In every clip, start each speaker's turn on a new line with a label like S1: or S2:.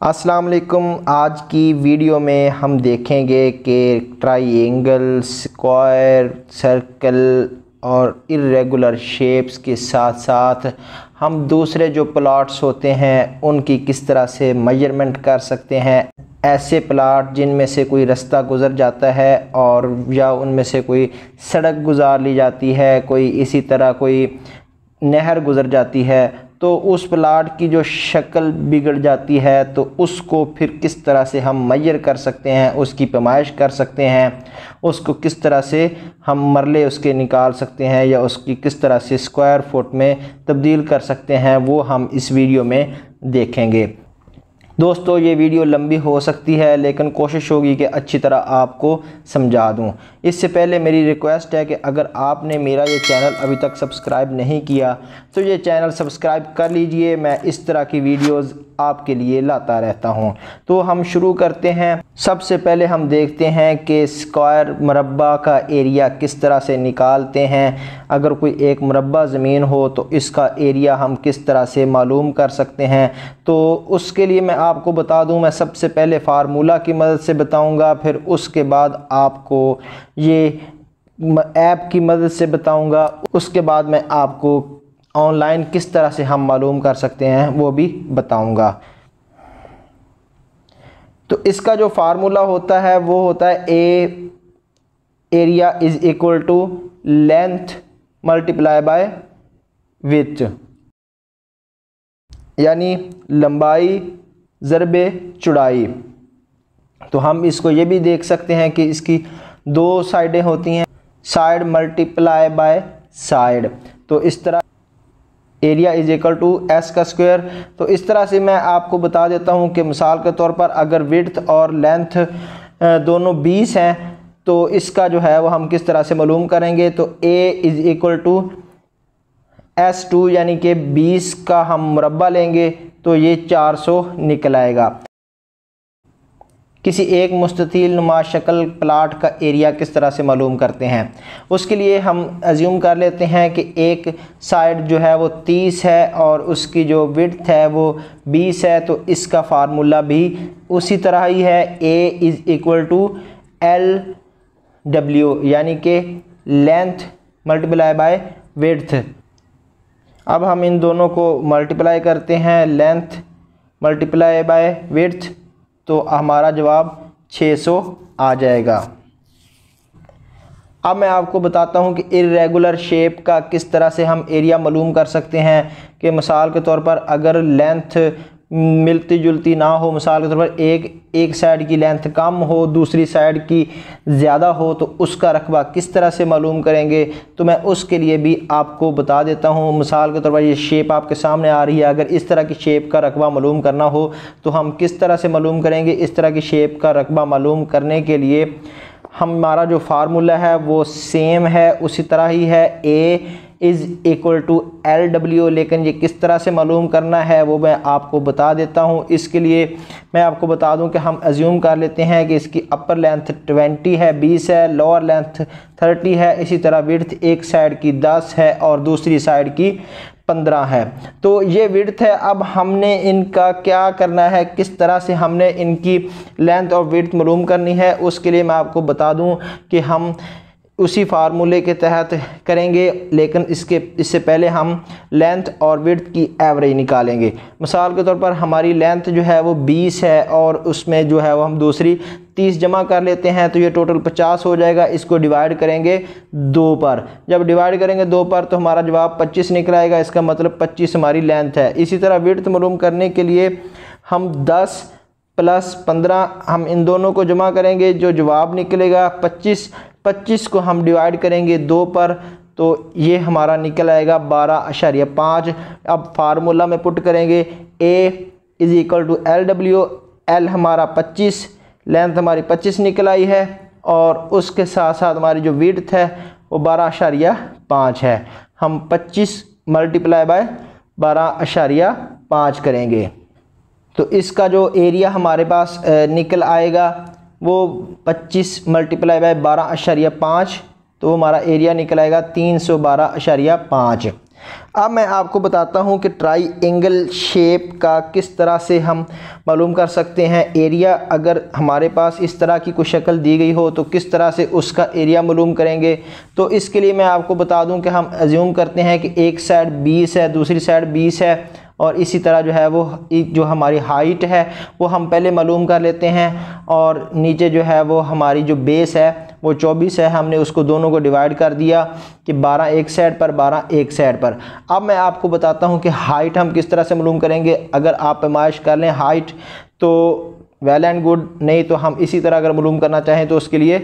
S1: अस्सलाम वालेकुम। आज की वीडियो में हम देखेंगे कि ट्राइएंगल, स्क्वायर, सर्कल और इर्रेगुलर शेप्स के साथ साथ हम दूसरे जो प्लॉट्स होते हैं उनकी किस तरह से मेजरमेंट कर सकते हैं। ऐसे प्लॉट जिनमें से कोई रास्ता गुज़र जाता है और या उनमें से कोई सड़क गुजार ली जाती है, कोई इसी तरह कोई नहर गुज़र जाती है, तो उस प्लाट की जो शक्ल बिगड़ जाती है तो उसको फिर किस तरह से हम मेजर कर सकते हैं, उसकी पैमाइश कर सकते हैं, उसको किस तरह से हम मरले उसके निकाल सकते हैं या उसकी किस तरह से स्क्वायर फुट में तब्दील कर सकते हैं, वो हम इस वीडियो में देखेंगे। दोस्तों, ये वीडियो लंबी हो सकती है लेकिन कोशिश होगी कि अच्छी तरह आपको समझा दूं। इससे पहले मेरी रिक्वेस्ट है कि अगर आपने मेरा ये चैनल अभी तक सब्सक्राइब नहीं किया तो ये चैनल सब्सक्राइब कर लीजिए। मैं इस तरह की वीडियोस आपके लिए लाता रहता हूं। तो हम शुरू करते हैं। सबसे पहले हम देखते हैं कि स्क्वायर मुरब्बा का एरिया किस तरह से निकालते हैं। अगर कोई एक मुरब्बा ज़मीन हो तो इसका एरिया हम किस तरह से मालूम कर सकते हैं। तो उसके लिए मैं आपको बता दूं, मैं सबसे पहले फार्मूला की मदद से बताऊंगा, फिर उसके बाद आपको ये ऐप की मदद से बताऊंगा, उसके बाद मैं आपको ऑनलाइन किस तरह से हम मालूम कर सकते हैं वो भी बताऊंगा। तो इसका जो फार्मूला होता है वो होता है area is equal to length multiply by width, यानी लंबाई ज़रबे चौड़ाई। तो हम इसको ये भी देख सकते हैं कि इसकी दो साइडें होती हैं, साइड मल्टीप्लाई बाय साइड। तो इस तरह area is equal to S का स्क्वायर। तो इस तरह से मैं आपको बता देता हूं कि मिसाल के तौर पर अगर विड्थ और लेंथ दोनों 20 हैं तो इसका जो है वो हम किस तरह से मालूम करेंगे। तो ए इज इक्वल टू S2 यानी कि 20 का हम मुरब्बा लेंगे तो ये 400 निकल आएगा। किसी एक मुस्ततील नुमा शक्ल प्लाट का एरिया किस तरह से मालूम करते हैं, उसके लिए हम अज्यूम कर लेते हैं कि एक साइड जो है वो 30 है और उसकी जो विड्थ है वो 20 है। तो इसका फार्मूला भी उसी तरह ही है, a is equal to LW यानी कि लेंथ मल्टीप्लाई बाय विड्थ। अब हम इन दोनों को मल्टीप्लाई करते हैं, लेंथ मल्टीप्लाई बाय विड्थ, तो हमारा जवाब 600 आ जाएगा। अब मैं आपको बताता हूं कि इर्रेगुलर शेप का किस तरह से हम एरिया मालूम कर सकते हैं। कि मिसाल के तौर पर अगर लेंथ मिलती जुलती ना हो, मिसाल के तौर पर एक साइड की लेंथ कम हो, दूसरी साइड की ज़्यादा हो, तो उसका रकबा किस तरह से मालूम करेंगे, तो मैं उसके लिए भी आपको बता देता हूँ। मिसाल के तौर पर ये शेप आपके सामने आ रही है, अगर इस तरह की शेप का रकबा मालूम करना हो तो हम किस तरह से मालूम करेंगे। इस तरह की शेप का रकबा मालूम करने के लिए हमारा जो फार्मूला है वो सेम है, उसी तरह ही है, a is equal to LW। लेकिन ये किस तरह से मालूम करना है वो मैं आपको बता देता हूँ। इसके लिए मैं आपको बता दूँ कि हम अज्यूम कर लेते हैं कि इसकी अपर लेंथ 20 है, 20 है, लोअर लेंथ 30 है, इसी तरह विड्थ एक साइड की 10 है और दूसरी साइड की 15 है। तो ये विड्थ है। अब हमने इनका क्या करना है, किस तरह से हमने इनकी लेंथ और विड्थ मालूम करनी है, उसके लिए मैं आपको बता दूं कि हम उसी फार्मूले के तहत करेंगे, लेकिन इससे पहले हम लेंथ और विड्थ की एवरेज निकालेंगे। मिसाल के तौर पर हमारी लेंथ जो है वो 20 है और उसमें जो है वो हम दूसरी 30 जमा कर लेते हैं तो ये टोटल 50 हो जाएगा। इसको डिवाइड करेंगे 2 पर, जब डिवाइड करेंगे 2 पर तो हमारा जवाब 25 निकल आएगा। इसका मतलब 25 हमारी लेंथ है। इसी तरह विड्थ मालूम करने के लिए हम 10 प्लस 15 हम इन दोनों को जमा करेंगे, जो जवाब निकलेगा 25 को हम डिवाइड करेंगे 2 पर तो ये हमारा निकल आएगा 12.5। अब फार्मूला में पुट करेंगे, A is equal to LW, L हमारा 25, लेंथ हमारी 25 निकल आई है और उसके साथ साथ हमारी जो विड्थ है वो 12.5 है। हम 25 मल्टीप्लाई बाय 12.5 करेंगे तो इसका जो एरिया हमारे पास निकल आएगा वो 25 मल्टीप्लाई बाय 12.5, तो हमारा एरिया निकल आएगा 312.5। अब मैं आपको बताता हूं कि ट्राइएंगल शेप का किस तरह से हम मालूम कर सकते हैं एरिया। अगर हमारे पास इस तरह की कोई शक्ल दी गई हो तो किस तरह से उसका एरिया मालूम करेंगे। तो इसके लिए मैं आपको बता दूं कि हम अज्यूम करते हैं कि एक साइड 20 है, दूसरी साइड 20 है, और इसी तरह जो है वो जो हमारी हाइट है वो हम पहले मालूम कर लेते हैं, और नीचे जो है वो हमारी जो बेस है वो 24 है। हमने उसको दोनों को डिवाइड कर दिया कि 12 एक साइड पर, 12 एक साइड पर। अब मैं आपको बताता हूँ कि हाइट हम किस तरह से मालूम करेंगे। अगर आप पैमाइश कर लें हाइट तो वेल एंड गुड, नहीं तो हम इसी तरह अगर मालूम करना चाहें तो उसके लिए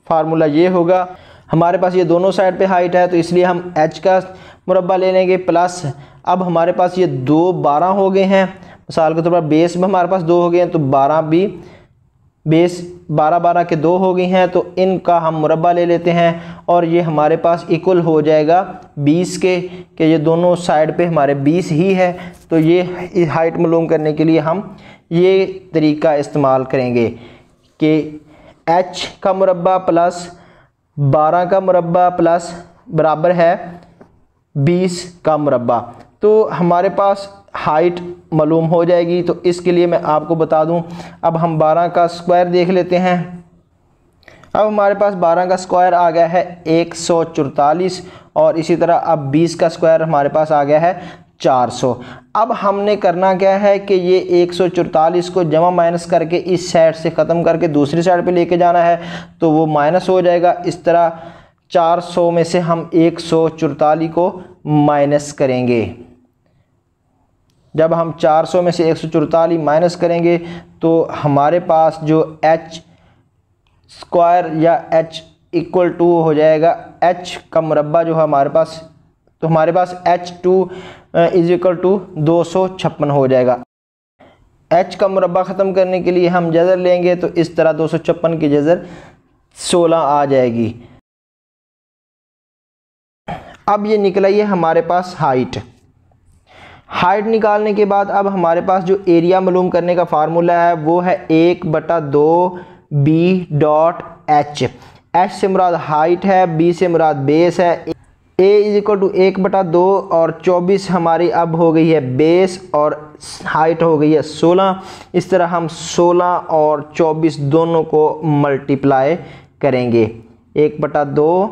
S1: फार्मूला ये होगा। हमारे पास ये दोनों साइड पे हाइट है तो इसलिए हम h का मुरब्बा ले लेंगे प्लस, अब हमारे पास ये 2 12 हो गए हैं, मिसाल के तौर पर बेस में हमारे पास 2 हो गए हैं तो 12 भी बेस 12 12 के 2 हो गई हैं, तो इनका हम मुरब्बा ले लेते हैं और ये हमारे पास इक्वल हो जाएगा 20 के, कि ये दोनों साइड पे हमारे 20 ही है। तो ये हाइट मालूम करने के लिए हम ये तरीका इस्तेमाल करेंगे कि h का मुरब्बा प्लस 12 का मुरब्बा प्लस बराबर है 20 का मुरब्बा। तो हमारे पास हाइट मालूम हो जाएगी। तो इसके लिए मैं आपको बता दूं, अब हम 12 का स्क्वायर देख लेते हैं। अब हमारे पास 12 का स्क्वायर आ गया है 144, और इसी तरह अब 20 का स्क्वायर हमारे पास आ गया है 400। अब हमने करना क्या है कि ये 144 को जमा माइनस करके इस साइड से ख़त्म करके दूसरी साइड पे लेके जाना है, तो वो माइनस हो जाएगा। इस तरह 400 में से हम 144 को माइनस करेंगे। जब हम 400 में से 144 माइनस करेंगे तो हमारे पास जो h स्क्वायर या h इक्वल टू हो जाएगा h का मुरब्बा जो है हमारे पास, तो हमारे पास h2 इज इक्वल टू 256 हो जाएगा। h का मुरब्बा ख़त्म करने के लिए हम जज़र लेंगे तो इस तरह 256 की जज़र 16 आ जाएगी। अब ये निकला ये हमारे पास हाइट निकालने के बाद अब हमारे पास जो एरिया मालूम करने का फार्मूला है वो है 1/2 b.h। h से मुराद हाइट है, b से मुराद बेस है। a इज इक्वल टू 1/2 और 24 हमारी अब हो गई है बेस और हाइट हो गई है 16। इस तरह हम 16 और 24 दोनों को मल्टीप्लाई करेंगे। 1/2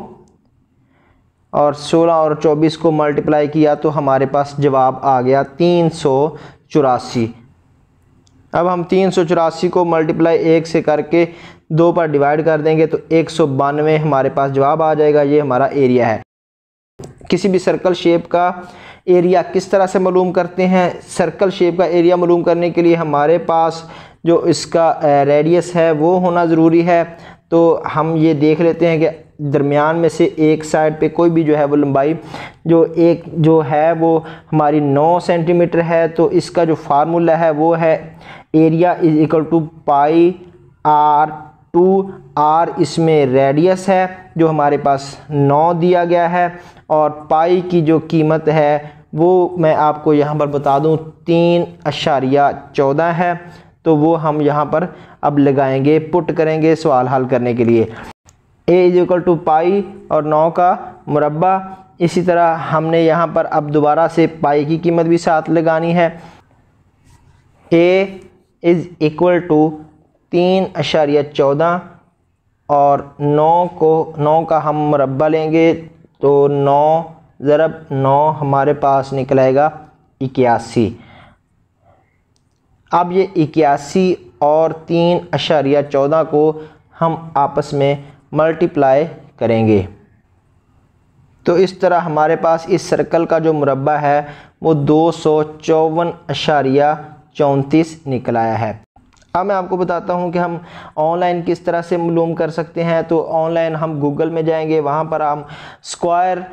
S1: और 16 और 24 को मल्टीप्लाई किया तो हमारे पास जवाब आ गया 384। अब हम 384 को मल्टीप्लाई 1 से करके 2 पर डिवाइड कर देंगे तो 192 हमारे पास जवाब आ जाएगा। ये हमारा एरिया है। किसी भी सर्कल शेप का एरिया किस तरह से मालूम करते हैं। सर्कल शेप का एरिया मालूम करने के लिए हमारे पास जो इसका रेडियस है वो होना ज़रूरी है। तो हम ये देख लेते हैं कि दरमियान में से एक साइड पे कोई भी जो है वो लंबाई जो है वो हमारी 9 सेंटीमीटर है। तो इसका जो फार्मूला है वो है area is equal to pi r2 r इसमें रेडियस है जो हमारे पास 9 दिया गया है, और पाई की जो कीमत है वो मैं आपको यहाँ पर बता दूँ 3.14 है। तो वो हम यहाँ पर अब लगाएंगे, पुट करेंगे सवाल हल करने के लिए। a इज इक्वल टू पाई और 9 का मुरब्बा। इसी तरह हमने यहाँ पर अब दोबारा से पाई की कीमत भी साथ लगानी है। a इज इक्वल टू 3.14 और 9 का हम मुरब्बा लेंगे तो 9 ज़रब 9 हमारे पास निकलेगा 81। अब ये 81 और 3.14 को हम आपस में मल्टीप्लाई करेंगे तो इस तरह हमारे पास इस सर्कल का जो मुरब्बा है वो 254.34 निकल आया है। अब मैं आपको बताता हूँ कि हम ऑनलाइन किस तरह से मालूम कर सकते हैं। तो ऑनलाइन हम गूगल में जाएंगे, वहाँ पर हम स्क्वायर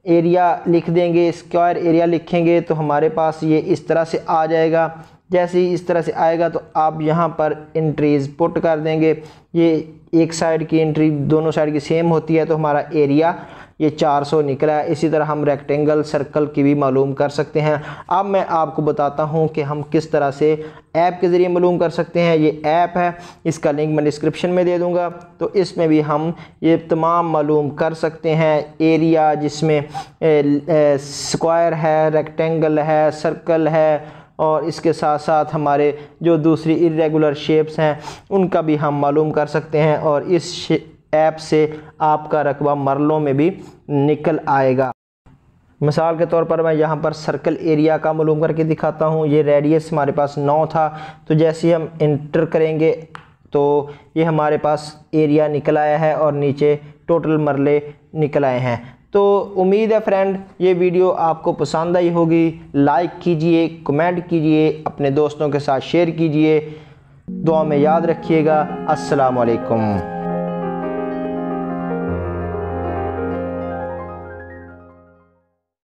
S1: एरिया लिख देंगे। स्क्वायर एरिया लिखेंगे तो हमारे पास ये इस तरह से आ जाएगा। जैसे ही इस तरह से आएगा तो आप यहाँ पर एंट्रीज पुट कर देंगे। ये एक साइड की एंट्री दोनों साइड की सेम होती है तो हमारा एरिया ये 400 निकला है। इसी तरह हम रेक्टेंगल सर्कल की भी मालूम कर सकते हैं। अब मैं आपको बताता हूँ कि हम किस तरह से ऐप के ज़रिए मालूम कर सकते हैं। ये ऐप है, इसका लिंक मैं डिस्क्रिप्शन में दे दूँगा। तो इसमें भी हम ये तमाम मालूम कर सकते हैं। एरिया जिसमें स्क्वायर है, रेक्टेंगल है, सर्कल है, और इसके साथ साथ हमारे जो दूसरी इरेगुलर शेप्स हैं उनका भी हम मालूम कर सकते हैं। और इस ऐप से आपका रकबा मरलों में भी निकल आएगा। मिसाल के तौर पर मैं यहाँ पर सर्कल एरिया का मालूम करके दिखाता हूँ। ये रेडियस हमारे पास 9 था, तो जैसे ही हम इंटर करेंगे तो ये हमारे पास एरिया निकल आया है और नीचे टोटल मरले निकल आए हैं। तो उम्मीद है फ्रेंड ये वीडियो आपको पसंद आई होगी। लाइक कीजिए, कमेंट कीजिए, अपने दोस्तों के साथ शेयर कीजिए। दुआ में याद रखिएगा। अस्सलाम वालेकुम।